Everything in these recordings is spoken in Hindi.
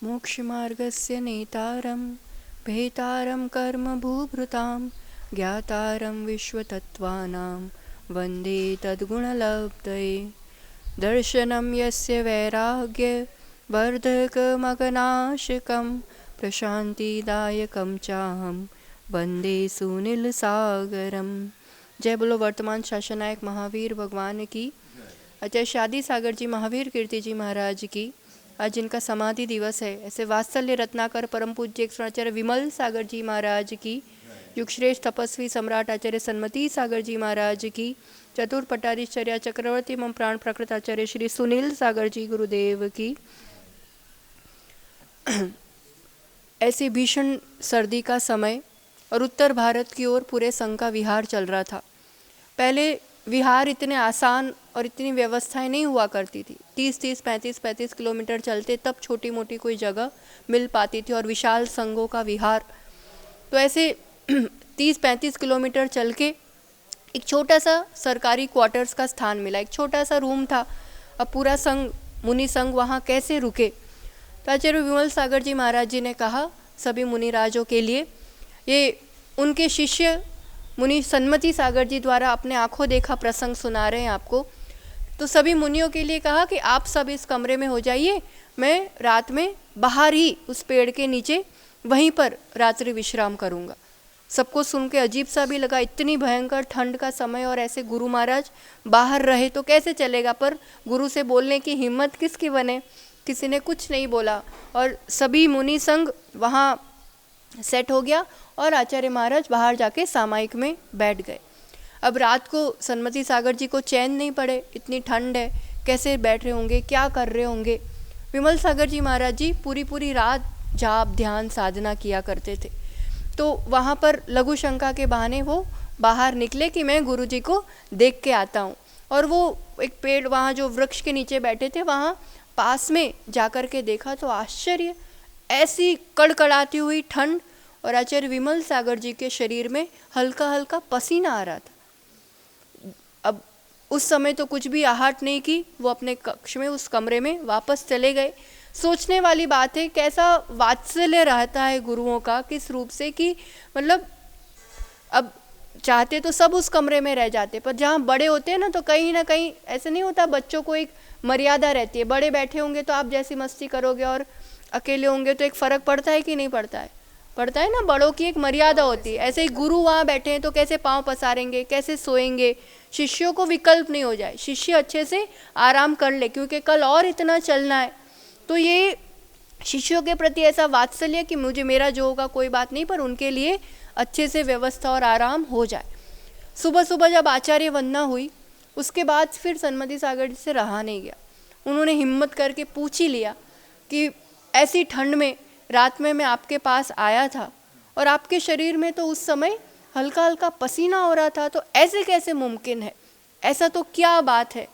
मोक्षमार्गस्य नेतारं भेतारं कर्मभूभृतां ज्ञातारं विश्वतत्त्वानां वन्दे तद्गुणलब्धये। दर्शनं यस्य वैराग्यवर्धकमगनाशकं प्रशान्तिदायकं चाहं वन्दे सुनीलसागरम। जय बोलो वर्तमान शासनायक महावीर भगवान की। आचार्य शादी सागर जी महावीर कीर्ति जी महाराज की। आज जिनका समाधि दिवस है, ऐसे वात्सल्य रत्नाकर परम पूज्य आचार्य विमल सागर जी महाराज की, युगश्रेष्ठ तपस्वी सम्राट आचार्य सन्मति सागर जी महाराज की, चतुर पट्टाधीश्चर्या चक्रवर्ती एवं प्राण प्रकृत आचार्य श्री सुनील सागर जी गुरुदेव की। ऐसी भीषण सर्दी का समय और उत्तर भारत की ओर पूरे संघ का विहार चल रहा था। पहले विहार इतने आसान और इतनी व्यवस्थाएं नहीं हुआ करती थी। 30-30, 35-35 किलोमीटर चलते तब छोटी मोटी कोई जगह मिल पाती थी और विशाल संघों का विहार। तो ऐसे 30-35 किलोमीटर चल के एक छोटा सा सरकारी क्वार्टर्स का स्थान मिला, एक छोटा सा रूम था। अब पूरा संघ, मुनि संघ वहाँ कैसे रुके? तो आचार्य विमल सागर जी महाराज जी ने कहा सभी मुनिराजों के लिए, ये उनके शिष्य मुनि सन्मति सागर जी द्वारा अपने आंखों देखा प्रसंग सुना रहे हैं आपको। तो सभी मुनियों के लिए कहा कि आप सब इस कमरे में हो जाइए, मैं रात में बाहर ही उस पेड़ के नीचे वहीं पर रात्रि विश्राम करूंगा। सबको सुन के अजीब सा भी लगा, इतनी भयंकर ठंड का समय और ऐसे गुरु महाराज बाहर रहे तो कैसे चलेगा। पर गुरु से बोलने की हिम्मत किसकी बने? किसी ने कुछ नहीं बोला और सभी मुनि संघ वहाँ सेट हो गया और आचार्य महाराज बाहर जाके सामायिक में बैठ गए। अब रात को सन्मति सागर जी को चैन नहीं पड़े, इतनी ठंड है, कैसे बैठ रहे होंगे, क्या कर रहे होंगे। विमल सागर जी महाराज जी पूरी रात जाप ध्यान साधना किया करते थे। तो वहाँ पर लघु शंका के बहाने वो बाहर निकले कि मैं गुरु जी को देख के आता हूँ। और वो एक पेड़, वहाँ जो वृक्ष के नीचे बैठे थे, वहाँ पास में जाकर के देखा तो आश्चर्य, ऐसी कड़कड़ाती हुई ठंड और आचार्य विमल सागर जी के शरीर में हल्का हल्का पसीना आ रहा था। अब उस समय तो कुछ भी आहट नहीं की, वो अपने कक्ष में, उस कमरे में वापस चले गए। सोचने वाली बात है, कैसा वात्सल्य रहता है गुरुओं का, किस रूप से कि मतलब अब चाहते तो सब उस कमरे में रह जाते, पर जहाँ बड़े होते हैं ना कहीं ऐसे नहीं होता। बच्चों को एक मर्यादा रहती है, बड़े बैठे होंगे तो आप जैसी मस्ती करोगे और अकेले होंगे तो एक फ़र्क पड़ता है कि नहीं पड़ता है? पड़ता है ना। बड़ों की एक मर्यादा होती है। ऐसे ही गुरु वहाँ बैठे हैं तो कैसे पाँव पसारेंगे, कैसे सोएंगे, शिष्यों को विकल्प नहीं हो जाए, शिष्य अच्छे से आराम कर ले, क्योंकि कल और इतना चलना है। तो ये शिष्यों के प्रति ऐसा वात्सल्य कि मुझे, मेरा जो होगा कोई बात नहीं, पर उनके लिए अच्छे से व्यवस्था और आराम हो जाए। सुबह सुबह जब आचार्य वंदना हुई, उसके बाद फिर सन्मति सागर जी से रहा नहीं गया। उन्होंने हिम्मत करके पूछ ही लिया कि ऐसी ठंड में रात में मैं आपके पास आया था और आपके शरीर में तो उस समय हल्का हल्का पसीना हो रहा था, तो ऐसे कैसे मुमकिन है? ऐसा तो क्या बात है?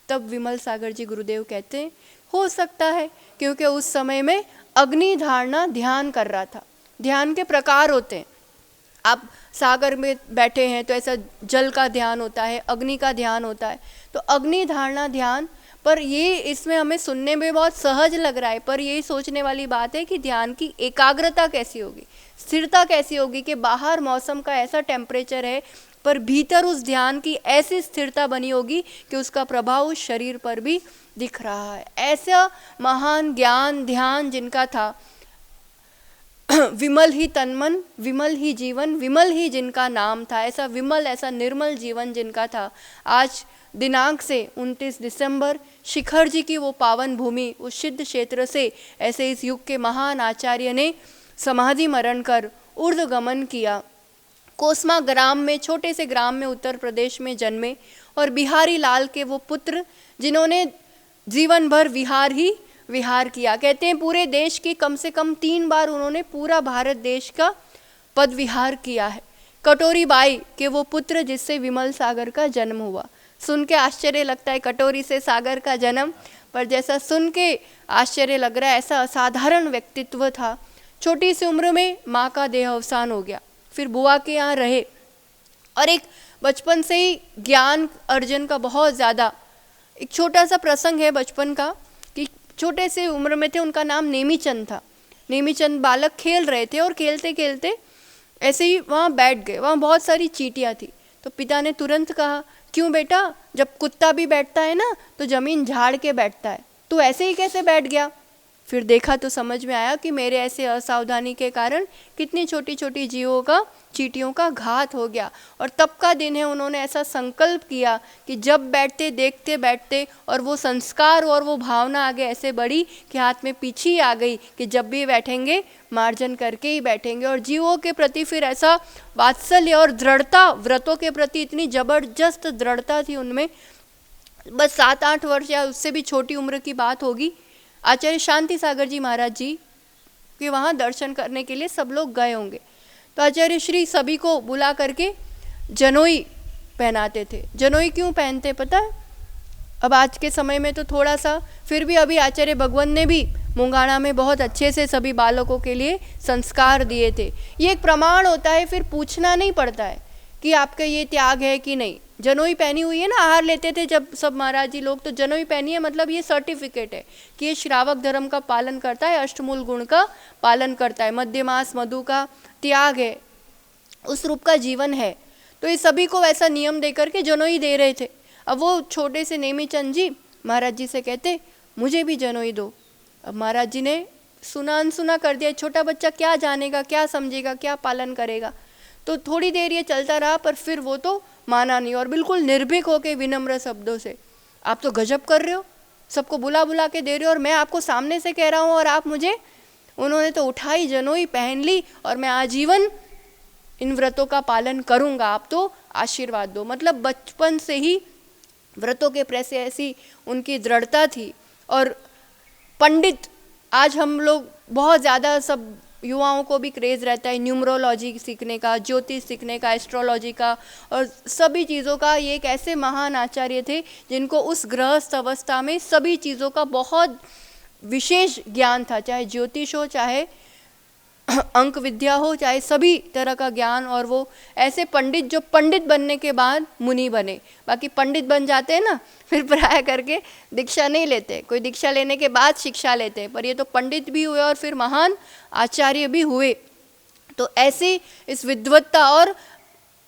तब विमल सागर जी गुरुदेव कहते हैं, हो सकता है क्योंकि उस समय में अग्नि धारणा ध्यान कर रहा था। ध्यान के प्रकार होते हैं। आप सागर में बैठे हैं तो ऐसा जल का ध्यान होता है, अग्नि का ध्यान होता है। तो अग्नि धारणा ध्यान, पर ये इसमें हमें सुनने में बहुत सहज लग रहा है, पर यही सोचने वाली बात है कि ध्यान की एकाग्रता कैसी होगी, स्थिरता कैसी होगी कि बाहर मौसम का ऐसा टेम्परेचर है पर भीतर उस ध्यान की ऐसी स्थिरता बनी होगी कि उसका प्रभाव उस शरीर पर भी दिख रहा है। ऐसा महान ज्ञान ध्यान जिनका था, विमल ही तनमन, विमल ही जीवन, विमल ही जिनका नाम था, ऐसा विमल, ऐसा निर्मल जीवन जिनका था। आज दिनांक से 29 दिसंबर शिखर जी की वो पावन भूमि, उस सिद्ध क्षेत्र से ऐसे इस युग के महान आचार्य ने समाधि मरण कर ऊर्ध्व गमन किया। कोसमा ग्राम में, छोटे से ग्राम में उत्तर प्रदेश में जन्मे और बिहारी लाल के वो पुत्र जिन्होंने जीवन भर विहार ही विहार किया। कहते हैं पूरे देश की कम से कम 3 बार उन्होंने पूरा भारत देश का पद विहार किया है। कटोरी बाई के वो पुत्र जिससे विमल सागर का जन्म हुआ। सुन के आश्चर्य लगता है कटोरी से सागर का जन्म, पर जैसा सुन के आश्चर्य लग रहा है, ऐसा असाधारण व्यक्तित्व था। छोटी सी उम्र में माँ का देह अवसान हो गया, फिर बुआ के यहाँ रहे और एक बचपन से ही ज्ञान अर्जन का बहुत ज़्यादा, एक छोटा सा प्रसंग है बचपन का कि छोटे से उम्र में थे, उनका नाम नेमीचंद था। नेमीचंद बालक खेल रहे थे और खेलते खेलते ऐसे ही वहाँ बैठ गए। वहाँ बहुत सारी चींटियाँ थी। तो पिता ने तुरंत कहा, क्यों बेटा, जब कुत्ता भी बैठता है ना तो ज़मीन झाड़ के बैठता है, तू ऐसे ही कैसे बैठ गया। फिर देखा तो समझ में आया कि मेरे ऐसे असावधानी के कारण कितनी छोटी छोटी जीवों का, चींटियों का घात हो गया। और तब का दिन है, उन्होंने ऐसा संकल्प किया कि जब बैठते देखते बैठते, और वो संस्कार और वो भावना आगे ऐसे बढ़ी कि हाथ में पीछी आ गई कि जब भी बैठेंगे मार्जन करके ही बैठेंगे। और जीवों के प्रति फिर ऐसा वात्सल्य और दृढ़ता, व्रतों के प्रति इतनी जबरदस्त दृढ़ता थी उनमें। बस 7-8 वर्ष या उससे भी छोटी उम्र की बात होगी, आचार्य शांति सागर जी महाराज जी के वहाँ दर्शन करने के लिए सब लोग गए होंगे। तो आचार्य श्री सभी को बुला करके जनोई पहनाते थे। जनोई क्यों पहनते पता है? अब आज के समय में तो थोड़ा सा, फिर भी अभी आचार्य भगवंत ने भी मुंगाणा में बहुत अच्छे से सभी बालकों के लिए संस्कार दिए थे। ये एक प्रमाण होता है, फिर पूछना नहीं पड़ता है कि आपका ये त्याग है कि नहीं। जनोई पहनी हुई है ना, आहार लेते थे जब सब महाराज जी लोग, तो जनोई पहनी है, मतलब ये सर्टिफिकेट है कि ये श्रावक धर्म का पालन करता है, अष्टमूल गुण का पालन करता है, मध्यमास मधु का त्याग है, उस रूप का जीवन है। तो ये सभी को वैसा नियम दे करके जनोई दे रहे थे। अब वो छोटे से नेमीचंद जी महाराज जी से कहते, मुझे भी जनोई दो। अब महाराज जी ने सुना अनसुना कर दिया, छोटा बच्चा क्या जानेगा, क्या समझेगा, क्या पालन करेगा। तो थोड़ी देर ये चलता रहा, पर फिर वो तो माना नहीं और बिल्कुल निर्भीक होके विनम्र शब्दों से, आप तो गजब कर रहे हो, सबको बुला बुला के दे रहे हो और मैं आपको सामने से कह रहा हूँ और आप मुझे। उन्होंने तो उठाई, जनोई पहन ली और मैं आजीवन इन व्रतों का पालन करूँगा, आप तो आशीर्वाद दो। मतलब बचपन से ही व्रतों के प्रति ऐसी उनकी दृढ़ता थी। और पंडित, आज हम लोग बहुत ज़्यादा सब युवाओं को भी क्रेज़ रहता है न्यूमरोलॉजी सीखने का, ज्योतिष सीखने का, एस्ट्रोलॉजी का और सभी चीज़ों का। ये एक ऐसे महान आचार्य थे जिनको उस गृहस्थ अवस्था में सभी चीज़ों का बहुत विशेष ज्ञान था, चाहे ज्योतिष हो, चाहे अंक विद्या हो, चाहे सभी तरह का ज्ञान। और वो ऐसे पंडित जो पंडित बनने के बाद मुनि बने। बाकी पंडित बन जाते हैं ना, फिर प्राय करके दीक्षा नहीं लेते, कोई दीक्षा लेने के बाद शिक्षा लेते हैं, पर ये तो पंडित भी हुए और फिर महान आचार्य भी हुए। तो ऐसे इस विद्वत्ता, और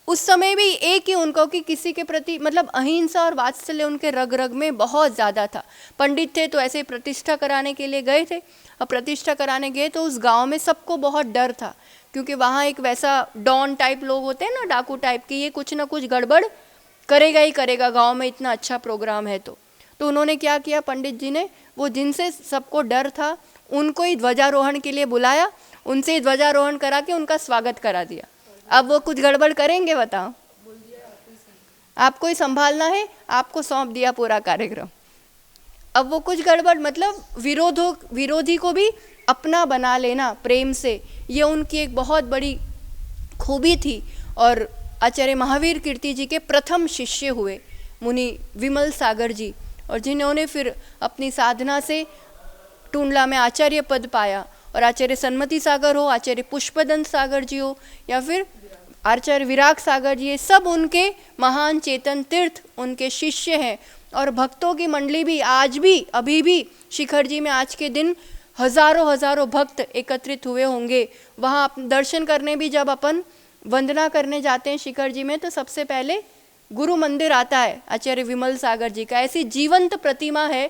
उस समय भी एक ही उनको कि किसी के प्रति मतलब अहिंसा और वात्सल्य उनके रग रग में बहुत ज़्यादा था। पंडित थे तो ऐसे प्रतिष्ठा कराने के लिए गए थे, और प्रतिष्ठा कराने गए तो उस गांव में सबको बहुत डर था, क्योंकि वहाँ एक वैसा डॉन टाइप लोग होते हैं ना, डाकू टाइप की, ये कुछ ना कुछ गड़बड़ करेगा ही करेगा गांव में, इतना अच्छा प्रोग्राम है। तो उन्होंने क्या किया, पंडित जी ने, वो जिनसे सबको डर था उनको ही ध्वजारोहण के लिए बुलाया, उनसे ही ध्वजारोहण करा के उनका स्वागत करा दिया। अब वो कुछ गड़बड़ करेंगे बताओ? आपको ही संभालना है, आपको सौंप दिया पूरा कार्यक्रम। अब वो कुछ गड़बड़, मतलब विरोधी को भी अपना बना लेना प्रेम से, ये उनकी एक बहुत बड़ी खूबी थी। और आचार्य महावीर कीर्ति जी के प्रथम शिष्य हुए मुनि विमल सागर जी, और जिन्होंने फिर अपनी साधना से टूंडला में आचार्य पद पाया। और आचार्य सन्मति सागर हो, आचार्य पुष्पदंत सागर जी हो, या फिर आचार्य विराग सागर जी, ये सब उनके महान चेतन तीर्थ उनके शिष्य हैं। और भक्तों की मंडली भी आज भी, अभी भी शिखर जी में आज के दिन हजारों भक्त एकत्रित हुए होंगे। वहाँ दर्शन करने भी जब अपन वंदना करने जाते हैं शिखर जी में, तो सबसे पहले गुरु मंदिर आता है आचार्य विमल सागर जी का। ऐसी जीवंत प्रतिमा है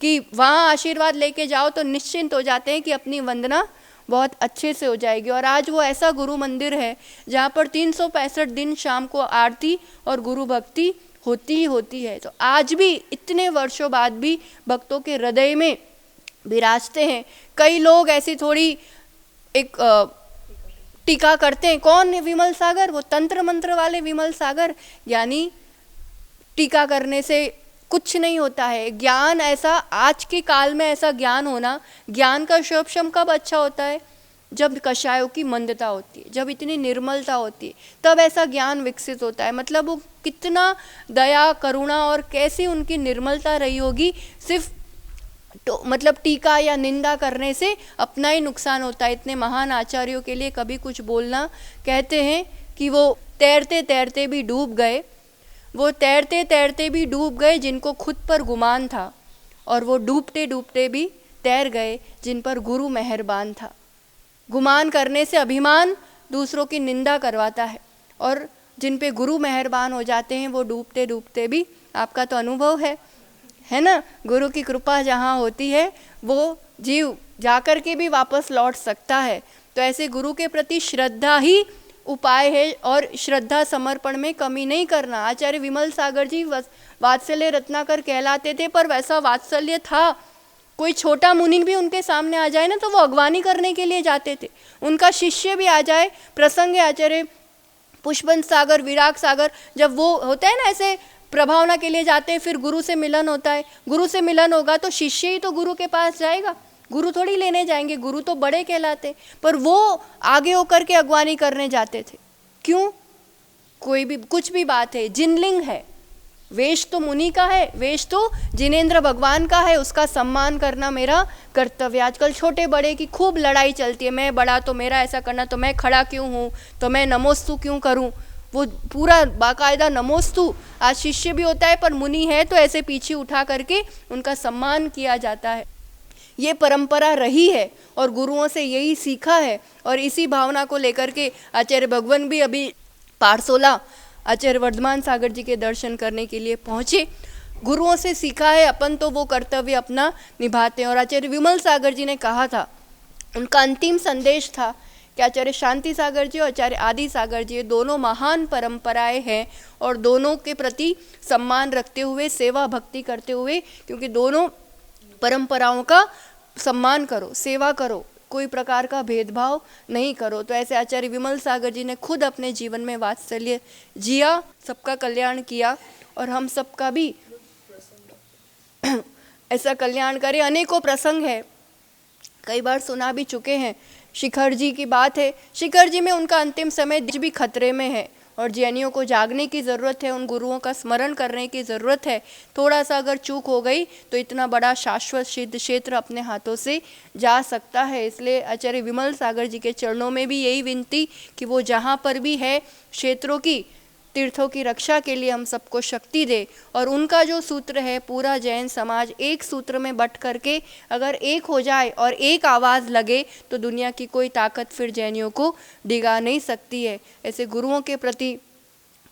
कि वहाँ आशीर्वाद लेके जाओ तो निश्चिंत हो जाते हैं कि अपनी वंदना बहुत अच्छे से हो जाएगी। और आज वो ऐसा गुरु मंदिर है जहाँ पर 365 दिन शाम को आरती और गुरु भक्ति होती ही होती है। तो आज भी इतने वर्षों बाद भी भक्तों के हृदय में विराजते हैं। कई लोग ऐसी थोड़ी एक टीका करते हैं, कौन है विमल सागर? वो तंत्र मंत्र वाले विमल सागर। यानी टीका करने से कुछ नहीं होता है। ज्ञान ऐसा, आज के काल में ऐसा ज्ञान होना, ज्ञान का शोभशम कब अच्छा होता है? जब कषायों की मंदता होती है, जब इतनी निर्मलता होती है, तब ऐसा ज्ञान विकसित होता है। मतलब वो कितना दया करुणा और कैसी उनकी निर्मलता रही होगी। सिर्फ तो मतलब टीका या निंदा करने से अपना ही नुकसान होता है। इतने महान आचार्यों के लिए कभी कुछ बोलना, कहते हैं कि वो तैरते तैरते भी डूब गए, वो तैरते तैरते भी डूब गए जिनको खुद पर गुमान था। और वो डूबते डूबते भी तैर गए, जिन पर गुरु मेहरबान था। गुमान करने से अभिमान दूसरों की निंदा करवाता है, और जिन पे गुरु मेहरबान हो जाते हैं वो डूबते डूबते भी, आपका तो अनुभव है ना, गुरु की कृपा जहाँ होती है वो जीव जाकर के भी वापस लौट सकता है। तो ऐसे गुरु के प्रति श्रद्धा ही उपाय है, और श्रद्धा समर्पण में कमी नहीं करना। आचार्य विमल सागर जी वात्सल्य रत्नाकर कहलाते थे, पर वैसा वात्सल्य था, कोई छोटा मुनि भी उनके सामने आ जाए ना तो वो अगवानी करने के लिए जाते थे। उनका शिष्य भी आ जाए, प्रसंग आचार्य पुष्पवंत सागर, विराग सागर, जब वो होता है ना ऐसे प्रभावना के लिए जाते हैं, फिर गुरु से मिलन होता है, गुरु से मिलन होगा तो शिष्य ही तो गुरु के पास जाएगा, गुरु थोड़ी लेने जाएंगे, गुरु तो बड़े कहलाते, पर वो आगे होकर के अगवानी करने जाते थे। क्यों? कोई भी कुछ भी बात है, जिनलिंग है, वेश तो मुनि का है, वेश तो जिनेंद्र भगवान का है, उसका सम्मान करना मेरा कर्तव्य। आजकल छोटे बड़े की खूब लड़ाई चलती है, मैं बड़ा तो मेरा ऐसा करना, तो मैं खड़ा क्यों हूँ, तो मैं नमोस्तु क्यों करूँ, वो पूरा बाकायदा नमोस्तु। आज शिष्य भी होता है पर मुनि है तो ऐसे पीछे उठा करके उनका सम्मान किया जाता है। ये परंपरा रही है और गुरुओं से यही सीखा है, और इसी भावना को लेकर के आचार्य भगवान भी अभी पारसोला आचार्य वर्धमान सागर जी के दर्शन करने के लिए पहुँचे। गुरुओं से सीखा है, अपन तो वो कर्तव्य अपना निभाते हैं। और आचार्य विमल सागर जी ने कहा था, उनका अंतिम संदेश था कि आचार्य शांति सागर जी और आचार्य आदि सागर जी, ये दोनों महान परंपराएं हैं, और दोनों के प्रति सम्मान रखते हुए, सेवा भक्ति करते हुए, क्योंकि दोनों परंपराओं का सम्मान करो, सेवा करो, कोई प्रकार का भेदभाव नहीं करो। तो ऐसे आचार्य विमल सागर जी ने खुद अपने जीवन में वात्सल्य जिया, सबका कल्याण किया, और हम सबका भी ऐसा कल्याण करे। अनेकों प्रसंग है, कई बार सुना भी चुके हैं। शिखर जी की बात है, शिखर जी में उनका अंतिम समय भी खतरे में है, और जैनियों को जागने की ज़रूरत है, उन गुरुओं का स्मरण करने की ज़रूरत है। थोड़ा सा अगर चूक हो गई तो इतना बड़ा शाश्वत सिद्ध क्षेत्र अपने हाथों से जा सकता है। इसलिए आचार्य विमल सागर जी के चरणों में भी यही विनती कि वो जहाँ पर भी है क्षेत्रों की, तीर्थों की रक्षा के लिए हम सबको शक्ति दे। और उनका जो सूत्र है, पूरा जैन समाज एक सूत्र में बट करके अगर एक हो जाए और एक आवाज़ लगे तो दुनिया की कोई ताकत फिर जैनियों को डिगा नहीं सकती है। ऐसे गुरुओं के प्रति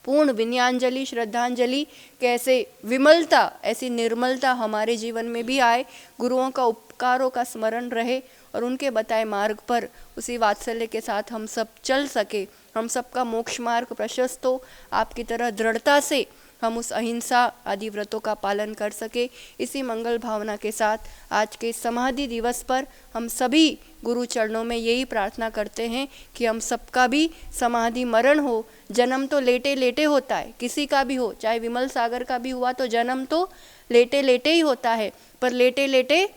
पूर्ण विनयाञ्जलि, श्रद्धांजलि, कैसे विमलता, ऐसी निर्मलता हमारे जीवन में भी आए, गुरुओं का उपकारों का स्मरण रहे, और उनके बताए मार्ग पर उसी वात्सल्य के साथ हम सब चल सके, हम सबका मोक्ष मार्ग प्रशस्त हो, आपकी तरह दृढ़ता से हम उस अहिंसा आदि व्रतों का पालन कर सके। इसी मंगल भावना के साथ आज के समाधि दिवस पर हम सभी गुरु चरणों में यही प्रार्थना करते हैं कि हम सबका भी समाधि मरण हो। जन्म तो लेटे लेटे होता है, किसी का भी हो, चाहे विमल सागर का भी हुआ तो जन्म तो लेटे लेटे ही होता है, पर लेटे लेटे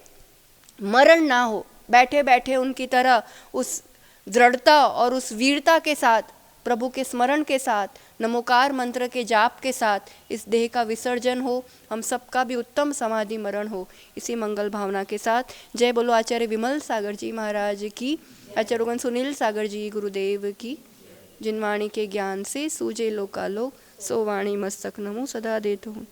मरण ना हो, बैठे बैठे उनकी तरह उस दृढ़ता और उस वीरता के साथ, प्रभु के स्मरण के साथ, नमोकार मंत्र के जाप के साथ इस देह का विसर्जन हो, हम सबका भी उत्तम समाधि मरण हो। इसी मंगल भावना के साथ जय बोलो आचार्य विमल सागर जी महाराज की, आचार्य सुनील सागर जी गुरुदेव की। जिन वाणी के ज्ञान से सूझे लोकालोक, सो वाणी मस्तक नमो सदा देत हूँ।